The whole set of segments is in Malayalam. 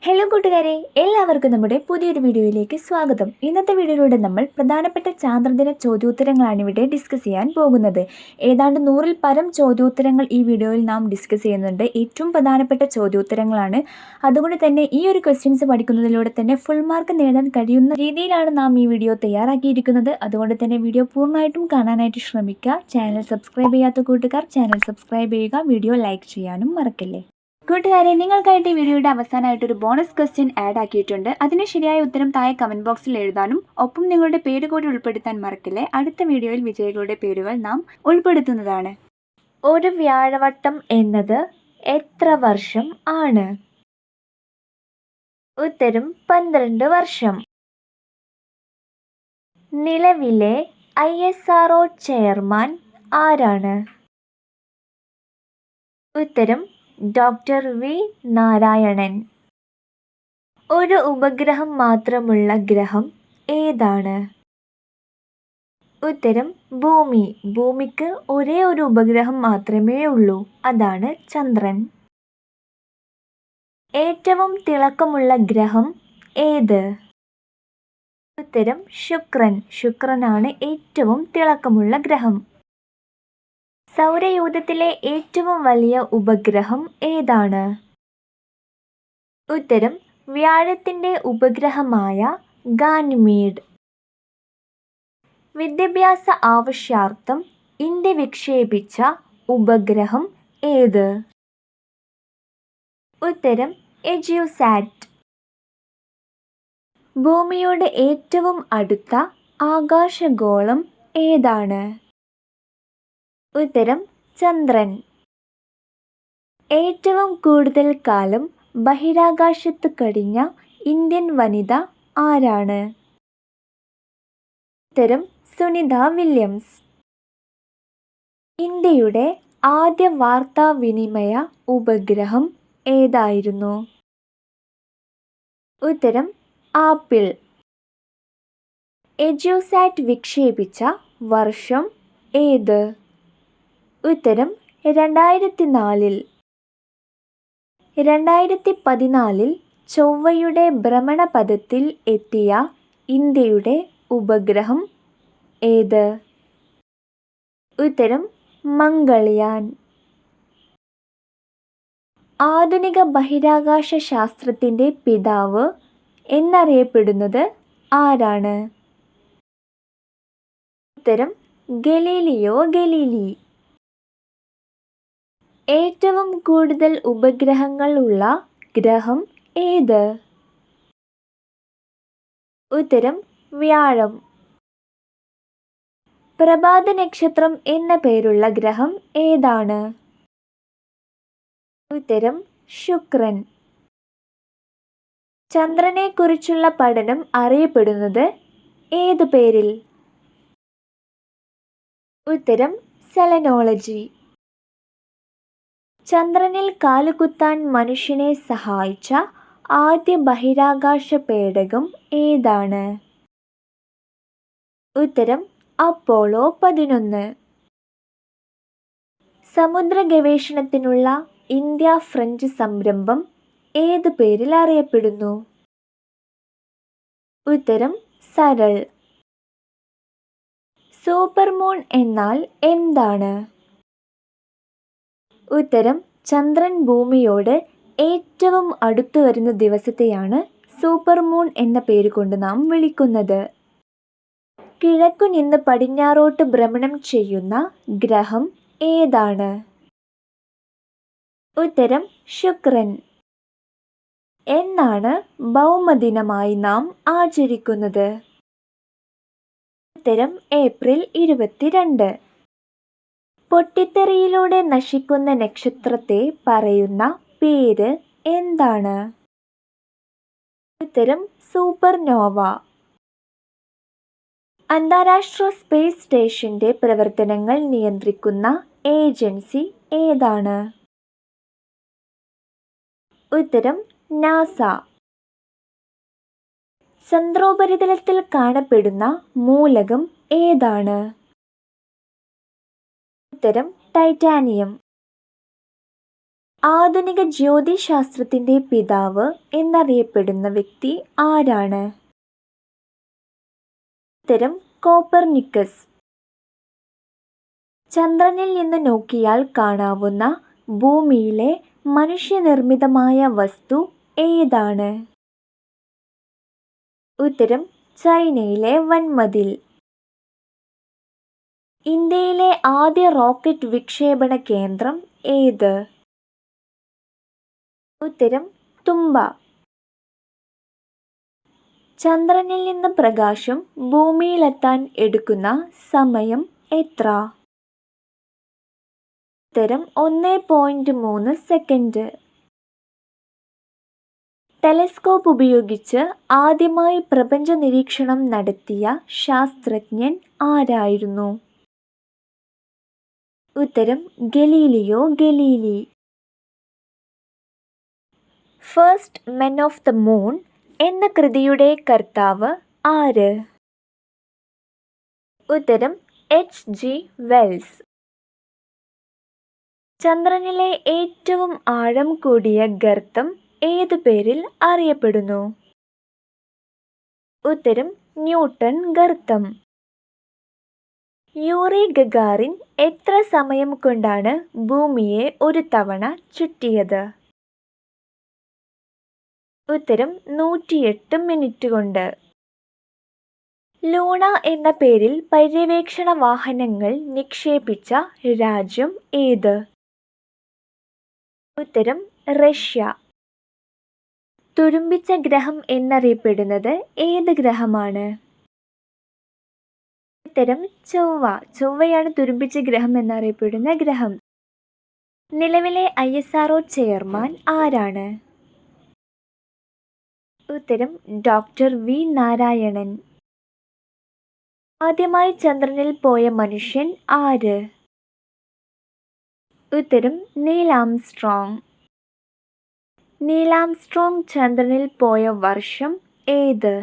ഹലോ കൂട്ടുകാരെ, എല്ലാവർക്കും നമ്മുടെ പുതിയൊരു വീഡിയോയിലേക്ക് സ്വാഗതം. ഇന്നത്തെ വീഡിയോയിലൂടെ നമ്മൾ പ്രധാനപ്പെട്ട ചാന്ദ്രദിന ചോദ്യോത്തരങ്ങളാണ് ഇവിടെ ഡിസ്കസ് ചെയ്യാൻ പോകുന്നത്. ഏതാണ്ട് 100-ൽ പരം ചോദ്യോത്തരങ്ങൾ ഈ വീഡിയോയിൽ നാം ഡിസ്കസ് ചെയ്യുന്നുണ്ട്. ഏറ്റവും പ്രധാനപ്പെട്ട ചോദ്യോത്തരങ്ങളാണ്. അതുകൊണ്ട് തന്നെ ഈ ഒരു ക്വസ്റ്റ്യൻസ് പഠിക്കുന്നതിലൂടെ തന്നെ ഫുൾ മാർക്ക് നേടാൻ കഴിയുന്ന രീതിയിലാണ് നാം ഈ വീഡിയോ തയ്യാറാക്കിയിരിക്കുന്നത്. അതുകൊണ്ട് തന്നെ വീഡിയോ പൂർണ്ണമായിട്ടും കാണാനായിട്ട് ശ്രമിക്കുക. ചാനൽ സബ്സ്ക്രൈബ് ചെയ്യാത്ത കൂട്ടുകാർ ചാനൽ സബ്സ്ക്രൈബ് ചെയ്യുക. വീഡിയോ ലൈക്ക് ചെയ്യാനും മറക്കല്ലേ. കൂട്ടുകാരെ, നിങ്ങൾക്കായിട്ട് ഈ വീഡിയോയുടെ അവസാനമായിട്ടൊരു ബോണസ് ക്വസ്റ്റ്യൻ ആഡ് ആക്കിയിട്ടുണ്ട്. അതിന് ശരിയായ ഉത്തരം താഴെ കമൻറ്റ് ബോക്സിൽ എഴുതാനും ഒപ്പം നിങ്ങളുടെ പേര് കൂടി ഉൾപ്പെടുത്താൻ മറക്കില്ലേ. അടുത്ത വീഡിയോയിൽ വിജയികളുടെ പേരുകൾ നാം ഉൾപ്പെടുത്തുന്നതാണ്. ഒരു വ്യാഴവട്ടം എന്നത് എത്ര വർഷം ആണ്? ഉത്തരം 12 വർഷം. നിലവിലെ ISRO ചെയർമാൻ ആരാണ്? ഉത്തരം ഡോക്ടർ വി നാരായണൻ. ഒരു ഉപഗ്രഹം മാത്രമുള്ള ഗ്രഹം ഏതാണ്? ഉത്തരം ഭൂമി. ഭൂമിക്ക് ഒരേ ഒരു ഉപഗ്രഹം മാത്രമേ ഉള്ളൂ, അതാണ് ചന്ദ്രൻ. ഏറ്റവും തിളക്കമുള്ള ഗ്രഹം ഏത്? ഉത്തരം ശുക്രൻ. ശുക്രനാണ് ഏറ്റവും തിളക്കമുള്ള ഗ്രഹം. സൗരയൂഥത്തിലെ ഏറ്റവും വലിയ ഉപഗ്രഹം ഏതാണ്? ഉത്തരം വ്യാഴത്തിന്റെ ഉപഗ്രഹമായ ഗാനിമീഡ്. വിദ്യാഭ്യാസ ആവശ്യാർത്ഥം ഇന്ത്യ വിക്ഷേപിച്ച ഉപഗ്രഹം ഏത്? ഉത്തരം എജ്യൂസാറ്റ്. ഭൂമിയോട് ഏറ്റവും അടുത്ത ആകാശഗോളം ഏതാണ്? ഉത്തരം ചന്ദ്രൻ. ഏറ്റവും കൂടുതൽ കാലം ബഹിരാകാശത്ത് കഴിഞ്ഞ ഇന്ത്യൻ വനിത ആരാണ്? ഉത്തരം സുനിത വില്യംസ്. ഇന്ത്യയുടെ ആദ്യ വാർത്താവിനിമയ ഉപഗ്രഹം ഏതായിരുന്നു? ഉത്തരം ആപ്പിൾ. എജ്യൂസാറ്റ് വിക്ഷേപിച്ച വർഷം ഏത്? ഉത്തരം 2004. 2014 ചൊവ്വയുടെ ഭ്രമണപഥത്തിൽ എത്തിയ ഇന്ത്യയുടെ ഉപഗ്രഹം ഏത്? ഉത്തരം മംഗൾയാൻ. ആധുനിക ബഹിരാകാശ ശാസ്ത്രത്തിന്റെ പിതാവ് എന്നറിയപ്പെടുന്നത് ആരാണ്? ഉത്തരം ഗലീലിയോ ഗലീലി. ഏറ്റവും കൂടുതൽ ഉപഗ്രഹങ്ങൾ ഉള്ള ഗ്രഹം ഏത്? ഉത്തരം വ്യാഴം. പ്രഭാത നക്ഷത്രം എന്ന പേരുള്ള ഗ്രഹം ഏതാണ്? ഉത്തരം ശുക്രൻ. ചന്ദ്രനെ കുറിച്ചുള്ള പഠനം അറിയപ്പെടുന്നത് ഏത് പേരിൽ? ഉത്തരം സെലനോളജി. ചന്ദ്രനിൽ കാലുകുത്താൻ മനുഷ്യനെ സഹായിച്ച ആദ്യ ബഹിരാകാശ പേടകം ഏതാണ്? ഉത്തരം അപ്പോളോ 11. സമുദ്ര ഗവേഷണത്തിനുള്ള ഇന്ത്യ ഫ്രഞ്ച് സംരംഭം ഏത് പേരിൽ അറിയപ്പെടുന്നു? ഉത്തരം സരൾ. സൂപ്പർമൂൺ എന്നാൽ എന്താണ്? ഉത്തരം ചന്ദ്രൻ ഭൂമിയോട് ഏറ്റവും അടുത്തു വരുന്ന ദിവസത്തെയാണ് സൂപ്പർമൂൺ എന്ന പേര് കൊണ്ട് നാം വിളിക്കുന്നത്. കിഴക്കു നിന്ന് പടിഞ്ഞാറോട്ട് ഭ്രമണം ചെയ്യുന്ന ഗ്രഹം ഏതാണ്? ഉത്തരം ശുക്രൻ. എന്നാണ് ഭൗമദിനമായി നാം ആചരിക്കുന്നത്? ഉത്തരം ഏപ്രിൽ 22. പൊട്ടിത്തെറിയിലൂടെ നശിക്കുന്ന നക്ഷത്രത്തെ പറയുന്ന പേര് എന്താണ്? ഉത്തരം സൂപ്പർനോവ. അന്താരാഷ്ട്ര സ്പേസ് സ്റ്റേഷന്റെ പ്രവർത്തനങ്ങൾ നിയന്ത്രിക്കുന്ന ഏജൻസി ഏതാണ്? ഉത്തരം നാസ. ചന്ദ്രോപരിതലത്തിൽ കാണപ്പെടുന്ന മൂലകം ഏതാണ്? ഉത്തരം ടൈറ്റാനിയം. ആധുനിക ജ്യോതിശാസ്ത്രത്തിന്റെ പിതാവ് എന്നറിയപ്പെടുന്ന വ്യക്തി ആരാണ്? ഉത്തരം കോപ്പർനിക്കസ്. ചന്ദ്രനിൽ നിന്ന് നോക്കിയാൽ കാണാവുന്ന ഭൂമിയിലെ മനുഷ്യനിർമ്മിതമായ വസ്തു ഏതാണ്? ഉത്തരം ചൈനയിലെ വൻമതിൽ. ഇന്ത്യയിലെ ആദ്യ റോക്കറ്റ് വിക്ഷേപണ കേന്ദ്രം ഏത്? ഉത്തരം തുമ്പ. ചന്ദ്രനിൽ നിന്ന് പ്രകാശം ഭൂമിയിലെത്താൻ എടുക്കുന്ന സമയം എത്ര? ഉത്തരം 1.3 സെക്കൻഡ്. ടെലസ്കോപ്പ് ഉപയോഗിച്ച് ആദ്യമായി പ്രപഞ്ച നിരീക്ഷണം നടത്തിയ ശാസ്ത്രജ്ഞൻ ആരായിരുന്നു? ഉത്തരം Galileo Galilei. First men of the moon എന്ന കൃതിയുടെ കർത്താവ് ആര്? ഉത്തരം H.G. വെൽസ്. ചന്ദ്രനിലെ ഏറ്റവും ആഴം കൂടിയ ഗർത്തം ഏതു പേരിൽ അറിയപ്പെടുന്നു? ഉത്തരം ന്യൂട്ടൺ ഗർത്തം. യൂറി ഗഗാറിൻ എത്ര സമയം കൊണ്ടാണ് ഭൂമിയെ ഒരു തവണ ചുറ്റിയത്? ഉത്തരം 108 മിനിറ്റ് കൊണ്ട്. ലൂണ എന്ന പേരിൽ പര്യവേക്ഷണ വാഹനങ്ങൾ നിക്ഷേപിച്ച രാജ്യം ഏത്? ഉത്തരം റഷ്യ. തുരുമ്പിച്ച ഗ്രഹം എന്നറിയപ്പെടുന്നത് ഏത് ഗ്രഹമാണ്? ഉത്തരം ചൊവ്വ. ചൊവ്വയാണ് തുരുമ്പിച്ച ഗ്രഹം എന്നറിയപ്പെടുന്ന ഗ്രഹം. നിലവിലെ ISRO ചെയർമാൻ ആരാണ്? ഉത്തരം ഡോക്ടർ വി നാരായണൻ. ആദ്യമായി ചന്ദ്രനിൽ പോയ മനുഷ്യൻ ആര്? ഉത്തരം നീൽ ആംസ്ട്രോങ്. നീൽ ആംസ്ട്രോങ് ചന്ദ്രനിൽ പോയ വർഷം ഏത്?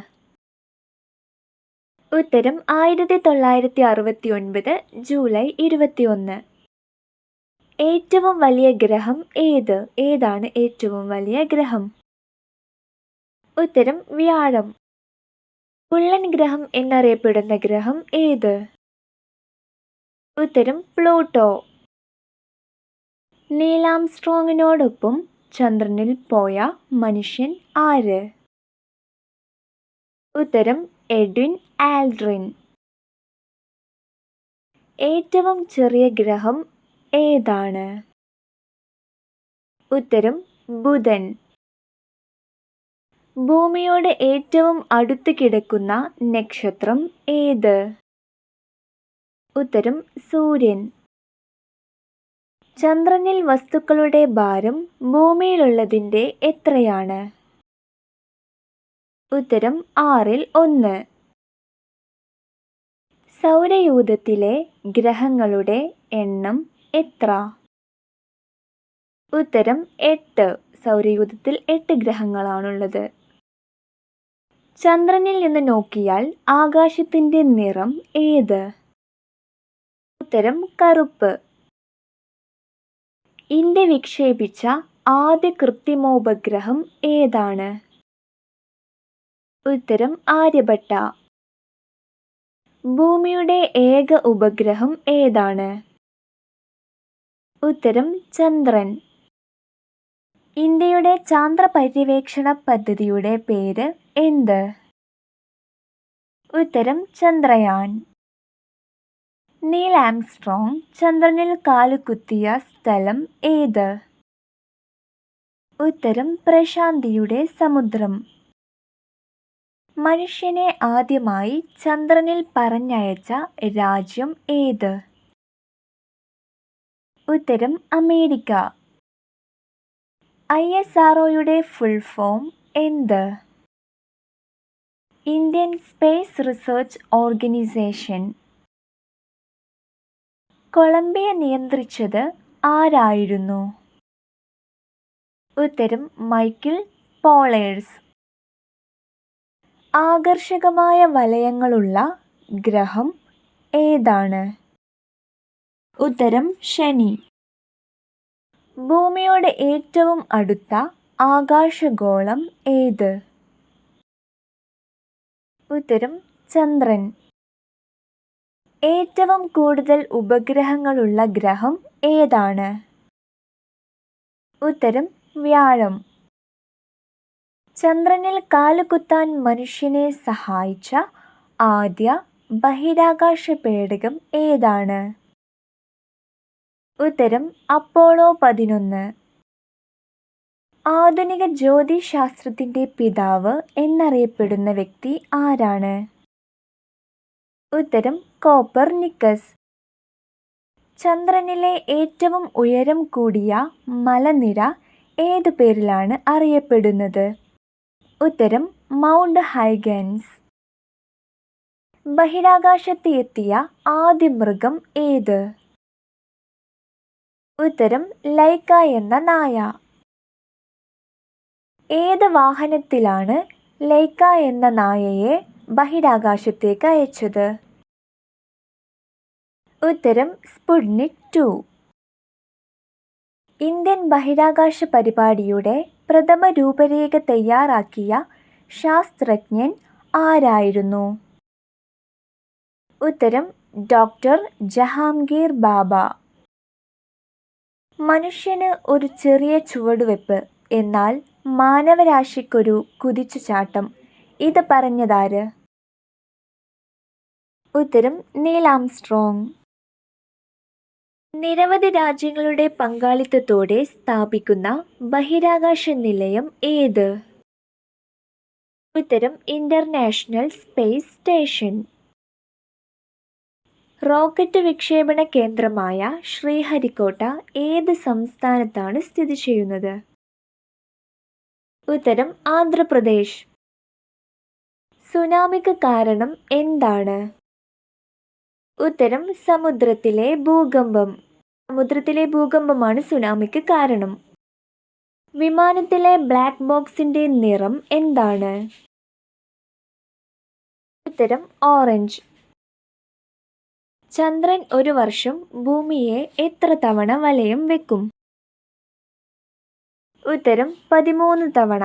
ഉത്തരം 1969 ജൂലൈ 21. ഏറ്റവും വലിയ ഗ്രഹം ഏത്? ഏതാണ് ഏറ്റവും വലിയ ഗ്രഹം? ഉത്തരം വ്യാഴം. കുള്ളൻ ഗ്രഹം എന്നറിയപ്പെടുന്ന ഗ്രഹം ഏത്? ഉത്തരം പ്ലൂട്ടോ. നീൽ ആംസ്ട്രോങ്ങിനോടൊപ്പം ചന്ദ്രനിൽ പോയ മനുഷ്യൻ ആര്? ഉത്തരം എഡ്വിൻ ആൽഡ്രിൻ. ഏറ്റവും ചെറിയ ഗ്രഹം ഏതാണ്? ഉത്തരം ബുധൻ. ഭൂമിയോട് ഏറ്റവും അടുത്ത് കിടക്കുന്ന നക്ഷത്രം ഏത്? ഉത്തരം സൂര്യൻ. ചന്ദ്രനിൽ വസ്തുക്കളുടെ ഭാരം ഭൂമിയിലുള്ളതിൻ്റെ എത്രയാണ്? ഉത്തരം 1/6. സൗരയൂഥത്തിലെ ഗ്രഹങ്ങളുടെ എണ്ണം എത്ര? ഉത്തരം 8. സൗരയൂഥത്തിൽ 8 ഗ്രഹങ്ങളാണുള്ളത്. ചന്ദ്രനിൽ നിന്ന് നോക്കിയാൽ ആകാശത്തിന്റെ നിറം ഏത്? ഉത്തരം കറുപ്പ്. ഇന്ത്യ വിക്ഷേപിച്ച ആദ്യ കൃത്രിമോപഗ്രഹം ഏതാണ്? ഉത്തരം ആര്യഭട്ട. ഭൂമിയുടെ ഏക ഉപഗ്രഹം ഏതാണ്? ഉത്തരം ചന്ദ്രൻ. ഇന്ത്യയുടെ ചാന്ദ്ര പര്യവേക്ഷണ പദ്ധതിയുടെ പേര് എന്ത്? ഉത്തരം ചന്ദ്രയാൻ. നീൽ ആംസ്ട്രോങ് ചന്ദ്രനിൽ കാലുകുത്തിയ സ്ഥലം ഏത്? ഉത്തരം പ്രശാന്തിയുടെ സമുദ്രം. മനുഷ്യനെ ആദ്യമായി ചന്ദ്രനിൽ പറഞ്ഞയച്ച രാജ്യം ഏത്? ഉത്തരം അമേരിക്ക. ISROയുടെ ഫുൾ ഫോം എന്ത്? Indian space research organisation. Columbia നിയന്ത്രിച്ചത് ആരായിരുന്നു? ഉത്തരം മൈക്കിൾ പോളേഴ്സ്. ആകർഷകമായ വലയങ്ങളുള്ള ഗ്രഹം ഏതാണ്? ഉത്തരം ശനി. ഭൂമിയോട് ഏറ്റവും അടുത്ത ആകാശഗോളം ഏത്? ഉത്തരം ചന്ദ്രൻ. ഏറ്റവും കൂടുതൽ ഉപഗ്രഹങ്ങളുള്ള ഗ്രഹം ഏതാണ്? ഉത്തരം വ്യാഴം. ചന്ദ്രനിൽ കാലുകുത്താൻ മനുഷ്യനെ സഹായിച്ച ആദ്യ ബഹിരാകാശ പേടകം ഏതാണ്? ഉത്തരം അപ്പോളോ 11. ആധുനിക ജ്യോതിശാസ്ത്രത്തിന്റെ പിതാവ് എന്നറിയപ്പെടുന്ന വ്യക്തി ആരാണ്? ഉത്തരം കോപ്പർനിക്കസ്. ചന്ദ്രനിലെ ഏറ്റവും ഉയരം കൂടിയ മലനിര ഏതു പേരിലാണ് അറിയപ്പെടുന്നത്? ഉത്തരം മൗണ്ട് ഹൈഗൻസ്. ബഹിരാകാശത്ത് എത്തിയ ആദ്യ മൃഗം ഏത്? ഉത്തരം ലൈക്ക എന്ന നായ. ഏത് വാഹനത്തിലാണ് ലൈക്ക എന്ന നായയെ ബഹിരാകാശത്തേക്ക് അയച്ചത്? ഉത്തരം സ്പുട്നിക് 2. ഇന്ത്യൻ ബഹിരാകാശ പരിപാടിയുടെ പ്രഥമ രൂപരേഖ തയ്യാറാക്കിയ ശാസ്ത്രജ്ഞൻ ആരായിരുന്നു? ഉത്തരം ഡോക്ടർ ജഹാംഗീർ ബാബ. മനുഷ്യന് ഒരു ചെറിയ ചുവടുവെപ്പ്, എന്നാൽ മാനവരാശിക്കൊരു കുതിച്ചുചാട്ടം. ഇത് പറഞ്ഞതാര്? ഉത്തരം നീൽ ആംസ്ട്രോങ്. നിരവധി രാജ്യങ്ങളുടെ പങ്കാളിത്തത്തോടെ സ്ഥാപിക്കുന്ന ബഹിരാകാശ നിലയം ഏത്? ഉത്തരം ഇന്റർനാഷണൽ സ്പേസ് സ്റ്റേഷൻ. റോക്കറ്റ് വിക്ഷേപണ കേന്ദ്രമായ ശ്രീഹരിക്കോട്ട ഏത് സംസ്ഥാനത്താണ് സ്ഥിതി ചെയ്യുന്നത്? ഉത്തരം ആന്ധ്രാപ്രദേശ്. സുനാമിക്ക് കാരണം എന്താണ്? ഉത്തരം സമുദ്രത്തിലെ ഭൂകമ്പം. സമുദ്രത്തിലെ ഭൂകമ്പമാണ് സുനാമിക്ക് കാരണം. വിമാനത്തിലെ ബ്ലാക്ക് ബോക്സിന്റെ നിറം എന്താണ്? ഉത്തരം ഓറഞ്ച്. ചന്ദ്രൻ ഒരു വർഷം ഭൂമിയെ എത്ര തവണ വലയം വെക്കും? ഉത്തരം 13 തവണ.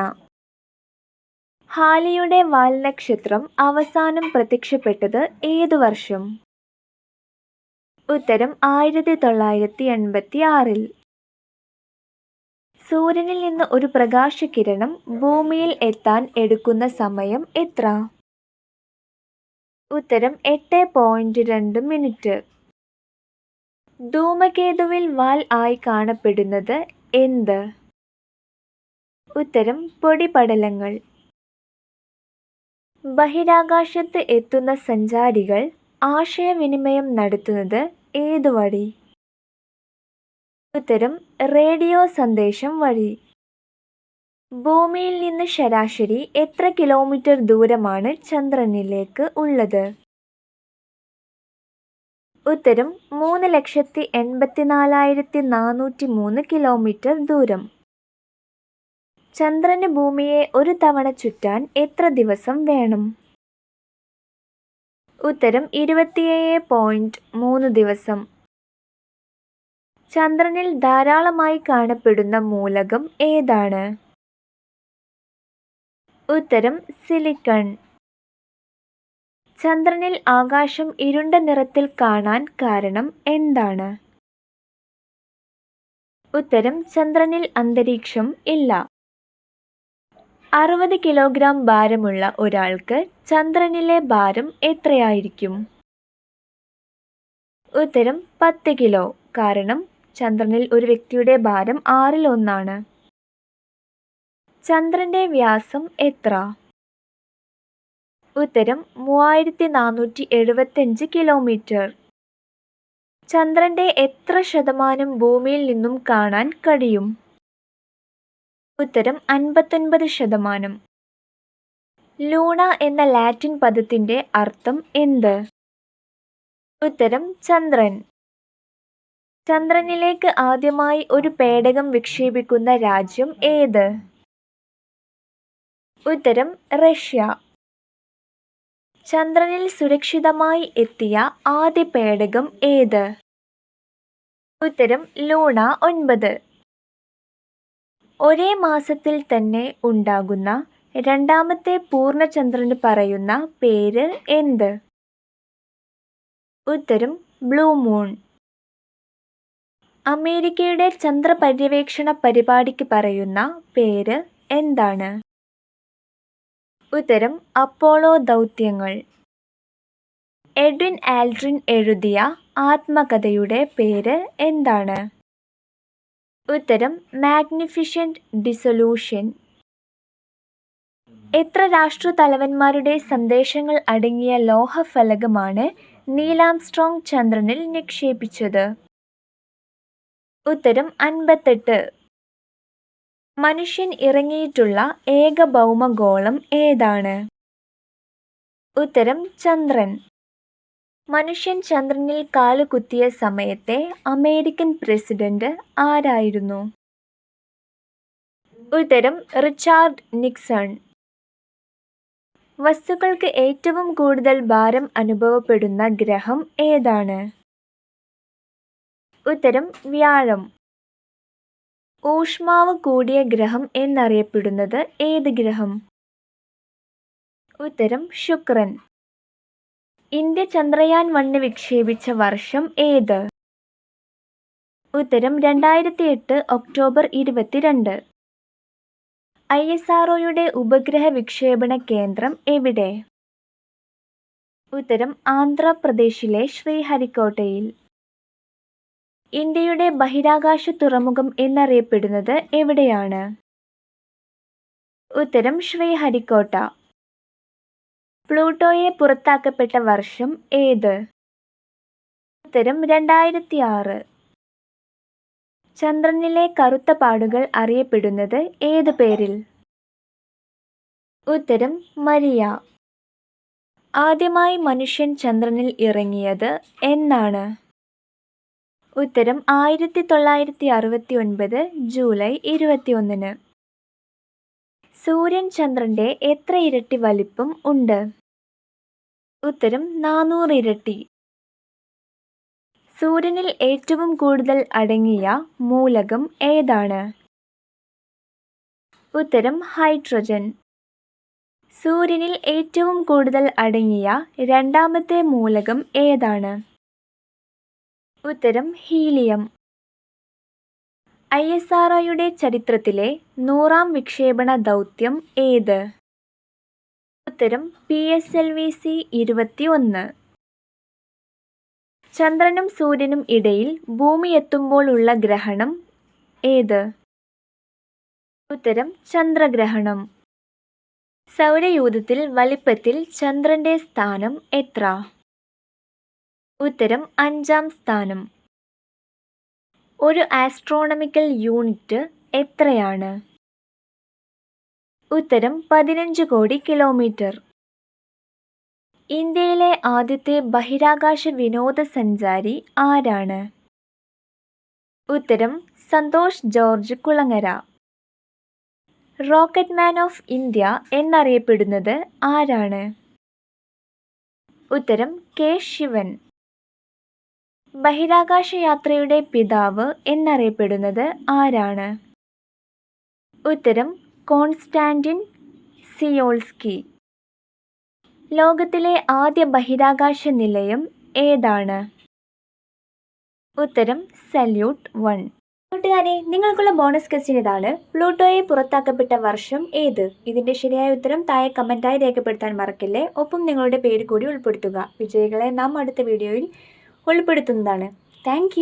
ഹാലിയുടെ വാൽനക്ഷത്രം അവസാനം പ്രത്യക്ഷപ്പെട്ടത് ഏതു വർഷം? ഉത്തരം 1986. സൂര്യനിൽ നിന്ന് ഒരു പ്രകാശകിരണം ഭൂമിയിൽ എത്താൻ എടുക്കുന്ന സമയം എത്ര? ഉത്തരം 8.2 മിനിറ്റ്. ധൂമകേതുവിൽ വാൽ ആയി കാണപ്പെടുന്നത് എന്ത്? ഉത്തരം പൊടിപടലങ്ങൾ. ബഹിരാകാശത്ത് എത്തുന്ന സഞ്ചാരികൾ ആശയവിനിമയം നടത്തുന്നത് ഏതു വഴി? ഉത്തരം റേഡിയോ സന്ദേശം വഴി. ഭൂമിയിൽ നിന്ന് ശരാശരി എത്ര കിലോമീറ്റർ ദൂരമാണ് ചന്ദ്രനിലേക്ക് ഉള്ളത്? ഉത്തരം 3,84,403 കിലോമീറ്റർ ദൂരം. ചന്ദ്രന് ഭൂമിയെ ഒരു തവണ ചുറ്റാൻ എത്ര ദിവസം വേണം? ഉത്തരം 27.3 ദിവസം. ചന്ദ്രനിൽ ധാരാളമായി കാണപ്പെടുന്ന മൂലകം ഏതാണ്? ഉത്തരം സിലിക്കൺ. ചന്ദ്രനിൽ ആകാശം ഇരുണ്ട നിറത്തിൽ കാണാൻ കാരണം എന്താണ്? ഉത്തരം ചന്ദ്രനിൽ അന്തരീക്ഷം ഇല്ല. 60 കിലോഗ്രാം ഭാരമുള്ള ഒരാൾക്ക് ചന്ദ്രനിലെ ഭാരം എത്രയായിരിക്കും? ഉത്തരം 10 കിലോ. കാരണം ചന്ദ്രനിൽ ഒരു വ്യക്തിയുടെ ഭാരം 1/6. ചന്ദ്രന്റെ വ്യാസം എത്ര? ഉത്തരം 3475 കിലോമീറ്റർ. ചന്ദ്രന്റെ എത്ര ശതമാനം ഭൂമിയിൽ നിന്നും കാണാൻ കഴിയും? ഉത്തരം 59%. ലൂണ എന്ന ലാറ്റിൻ പദത്തിന്റെ അർത്ഥം എന്ത്? ഉത്തരം ചന്ദ്രൻ. ചന്ദ്രനിലേക്ക് ആദ്യമായി ഒരു പേടകം വിക്ഷേപിക്കുന്ന രാജ്യം ഏത്? ഉത്തരം റഷ്യ. ചന്ദ്രനിൽ സുരക്ഷിതമായി എത്തിയ ആദ്യ പേടകം ഏത്? ഉത്തരം ലൂണ 9. ഒരേ മാസത്തിൽ തന്നെ ഉണ്ടാകുന്ന രണ്ടാമത്തെ പൂർണ്ണചന്ദ്രന് പറയുന്ന പേര് എന്ത്? ഉത്തരം ബ്ലൂ മൂൺ. അമേരിക്കയുടെ ചന്ദ്രപര്യവേക്ഷണ പരിപാടിക്ക് പറയുന്ന പേര് എന്താണ്? ഉത്തരം അപ്പോളോ ദൗത്യങ്ങൾ. എഡ്വിൻ ആൽഡ്രിൻ എഴുതിയ ആത്മകഥയുടെ പേര് എന്താണ്? ഉത്തരം മാഗ്നിഫിസന്റ് ഡിസൊല്യൂഷൻ. എത്ര രാഷ്ട്രതലവന്മാരുടെ സന്ദേശങ്ങൾ അടങ്ങിയ ലോഹഫലകമാണ് നീൽ ആംസ്ട്രോങ് ചന്ദ്രനിൽ നിക്ഷേപിച്ചത്? ഉത്തരം 58. മനുഷ്യൻ ഇറങ്ങിയിട്ടുള്ള ഏക ഭൗമഗോളം ഏതാണ്? ഉത്തരം ചന്ദ്രൻ. മനുഷ്യൻ ചന്ദ്രനിൽ കാലുകുത്തിയ സമയത്തെ അമേരിക്കൻ പ്രസിഡന്റ് ആരായിരുന്നു? ഉത്തരം റിച്ചാർഡ് നിക്സൺ. വസ്തുക്കൾക്ക് ഏറ്റവും കൂടുതൽ ഭാരം അനുഭവപ്പെടുന്ന ഗ്രഹം ഏതാണ്? ഉത്തരം വ്യാഴം. ഊഷ്മാവ് കൂടിയ ഗ്രഹം എന്നറിയപ്പെടുന്നത് ഏത് ഗ്രഹം? ഉത്തരം ശുക്രൻ. ഇന്ത്യ ചന്ദ്രയാൻ 1 വിക്ഷേപിച്ച വർഷം ഏത്? ഉത്തരം 2008 ഒക്ടോബർ 22. ISROയുടെ ഉപഗ്രഹ വിക്ഷേപണ കേന്ദ്രം എവിടെ? ഉത്തരം ആന്ധ്രാപ്രദേശിലെ ശ്രീഹരിക്കോട്ടയിൽ. ഇന്ത്യയുടെ ബഹിരാകാശ തുറമുഖം എന്നറിയപ്പെടുന്നത് എവിടെയാണ്? ഉത്തരം ശ്രീഹരിക്കോട്ട. പ്ലൂട്ടോയെ പുറത്താക്കപ്പെട്ട വർഷം ഏത്? ഉത്തരം 2006. ചന്ദ്രനിലെ കറുത്ത പാടുകൾ അറിയപ്പെടുന്നത് ഏത് പേരിൽ? ഉത്തരം മരിയ. ആദ്യമായി മനുഷ്യൻ ചന്ദ്രനിൽ ഇറങ്ങിയത് എന്നാണ്? ഉത്തരം 1969 ജൂലൈ 21. സൂര്യൻ ചന്ദ്രന്റെ എത്ര ഇരട്ടി വലിപ്പം ഉണ്ട്? ഉത്തരം 400 ഇരട്ടി. സൂര്യനിൽ ഏറ്റവും കൂടുതൽ അടങ്ങിയ മൂലകം ഏതാണ്? ഉത്തരം ഹൈഡ്രജൻ. സൂര്യനിൽ ഏറ്റവും കൂടുതൽ അടങ്ങിയ രണ്ടാമത്തെ മൂലകം ഏതാണ്? ഉത്തരം ഹീലിയം. ISROയുടെ ചരിത്രത്തിലെ 100ാം വിക്ഷേപണ ദൗത്യം ഏത്? ഉത്തരം PSLV-C-21. ചന്ദ്രനും സൂര്യനും ഇടയിൽ ഭൂമി എത്തുമ്പോൾ ഉള്ള ഗ്രഹണം ഏത്? ഉത്തരം ചന്ദ്രഗ്രഹണം. സൗരയൂഥത്തിൽ വലിപ്പത്തിൽ ചന്ദ്രന്റെ സ്ഥാനം എത്ര? ഉത്തരം 5ാം സ്ഥാനം. ഒരു ആസ്ട്രോണമിക്കൽ യൂണിറ്റ് എത്രയാണ്? ഉത്തരം 15 കോടി കിലോമീറ്റർ. ഇന്ത്യയിലെ ആദ്യത്തെ ബഹിരാകാശ വിനോദസഞ്ചാരി ആരാണ്? ഉത്തരം Santhosh George Kulangara. Rocket man of India എന്നറിയപ്പെടുന്നത് ആരാണ്? ഉത്തരം K. ശിവൻ. ബഹിരാകാശ യാത്രയുടെ പിതാവ് എന്നറിയപ്പെടുന്നത് ആരാണ്? ഉത്തരം കോൺസ്റ്റാന്റിൻ സിയോൾസ്കി. ലോകത്തിലെ ആദ്യ ബഹിരാകാശ നിലയം ഏതാണ്? ഉത്തരം സല്യൂട്ട് 1. കൂട്ടുകാരെ, നിങ്ങൾക്കുള്ള ബോണസ് ക്വസ്റ്റ്യൻ ഇതാണ്. പ്ലൂട്ടോയെ പുറത്താക്കപ്പെട്ട വർഷം ഏത്? ഇതിന്റെ ശരിയായ ഉത്തരം താഴെ കമന്റായി രേഖപ്പെടുത്താൻ മറക്കല്ലേ. ഒപ്പം നിങ്ങളുടെ പേര് കൂടി ഉൾപ്പെടുത്തുക. വിജയികളെ നാം അടുത്ത വീഡിയോയിൽ ഉൾപ്പെടുത്തുന്നതാണ്. താങ്ക്